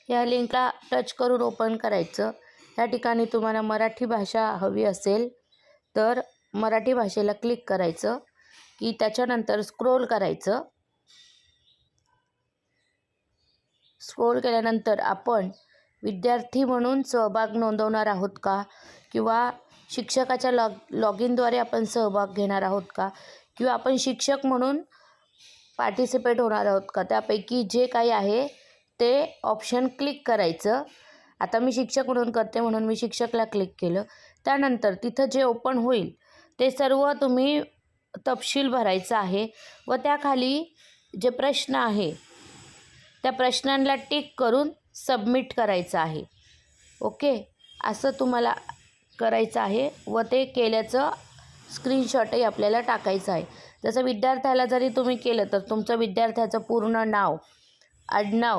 या लिंकला टच करून ओपन करायचं। या ठिकाणी तुम्हाला मराठी भाषा हवी असेल तर मराठी भाषेला क्लिक करायचं की त्याच्यानंतर स्क्रोल करायचं। स्क्रोल केल्यानंतर आपण विद्यार्थी म्हणून सहभाग नोंदवणार आहोत का, किंवा शिक्षकाच्या लॉग इनद्वारे आपण सहभाग घेणार आहोत का, किंवा आपण शिक्षक म्हणून पार्टिसिपेट होणार आहोत का, त्यापैकी जे काही आहे ते ऑप्शन क्लिक करायचं। आता मी शिक्षक म्हणून करते म्हणून मी शिक्षकला क्लिक केलं। त्यानंतर तिथं जे ओपन होईल ते सर्व तुम्ही तपशील भरायचा आहे व त्याखाली जे प्रश्न आहे त्या प्रश्नांना टिक करून सबमिट करायचं आहे। ओके, असं तुम्हाला करायचं आहे व ते केल्याचं स्क्रीनशॉटही आपल्याला टाकायचं आहे। जसं विद्यार्थ्याला जरी तुम्ही केलं तर तुमचं विद्यार्थ्याचं पूर्ण नाव, आडनाव